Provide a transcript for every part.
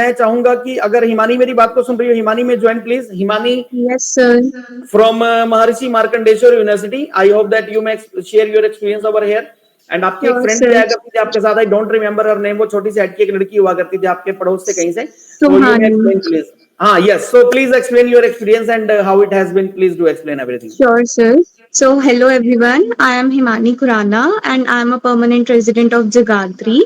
मैं चाहूंगा कि अगर हिमानी मेरी बात को सुन रही हो, हिमानी में join please. Himani, Yes, sir. from Maharishi Markandeeshwar University. I hope that you may share your experience over here. And आपकी एक Sure, फ्रेंड भी sir. आया करती थी आपके साथ. I don't remember her name. वो छोटी सी हट की एक लड़की हुआ करती थी आपके पड़ोस से कहीं से. So you may Suhani. explain please. हाँ, yes. So please explain your experience and how it has been. Please do explain everything. Sure, sir. So, hello everyone. I am Himani Khurana and I am a permanent resident of Jagadri.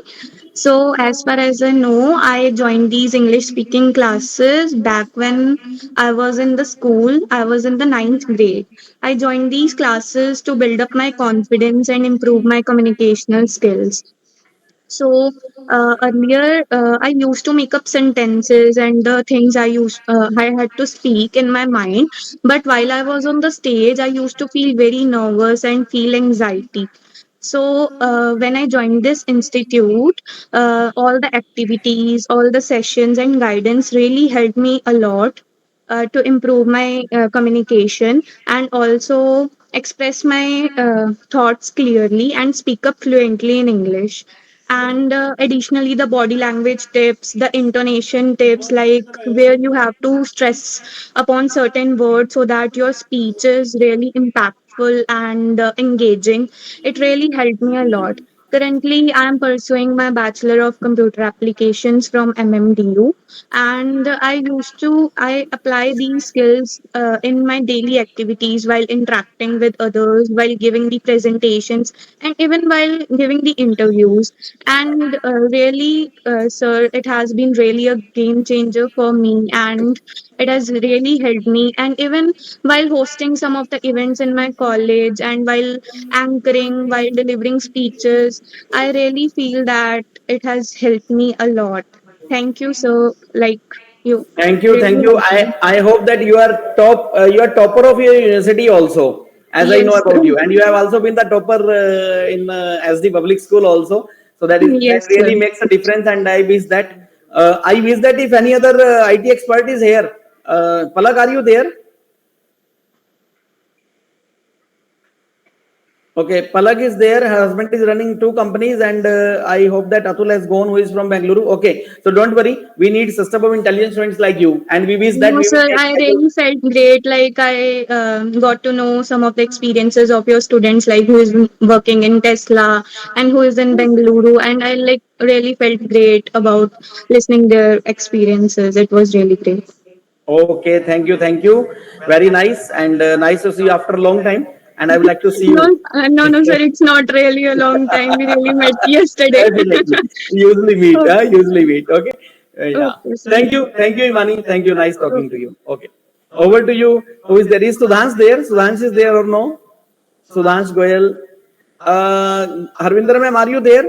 So, as far as I know, I joined these English speaking classes back when I was in the school. I was in the ninth grade. I joined these classes to build up my confidence and improve my communicational skills. So earlier, I used to make up sentences and the things I had to speak in my mind. But while I was on the stage, I used to feel very nervous and feel anxiety. So when I joined this institute, all the activities, all the sessions and guidance really helped me a lot to improve my communication and also express my thoughts clearly and speak up fluently in English. And additionally, the body language tips, the intonation tips, like where you have to stress upon certain words so that your speech is really impactful and engaging. It really helped me a lot. Currently, I am pursuing my Bachelor of Computer Applications from MMDU, and I apply these skills in my daily activities while interacting with others, while giving the presentations, and even while giving the interviews. And really, sir, it has been really a game changer for me, and it has really helped me. And even while hosting some of the events in my college and while anchoring, while delivering speeches, I really feel that it has helped me a lot. Thank you, sir. Like, you Thank you, thank really you. helped me. I hope that you are topper of your university also, as I know Yes, sir. about you, and you have also been the topper in as the public school also. So that Yes, sir. really makes a difference, and I wish that if any other IT expert is here, Palak, are you there? Okay, Palak is there. Her husband is running two companies, and I hope that Atul has gone, who is from Bangalore. Okay, so don't worry. We need sustainable intelligence students like you, and we wish that No, we will sir, take I like you. really felt great. Like I got to know some of the experiences of your students, like who is working in Tesla and who is in Bengaluru, and I like really felt great about listening their experiences. It was really great. Okay, thank you, thank you. Very nice, and nice to see you after a long time. And I would like to see No, you. no, sir, it's not really a long time. We really met yesterday. Definitely. Usually meet, Okay, usually meet. Okay. Yeah. okay, sir. Thank you, Imani. Thank you. Nice talking to Okay. you. Okay. Over to you. Who is there? Is Sudhansh there? Sudhansh is there or no? Sudhansh Goyal. Harvinder ma'am, are you there?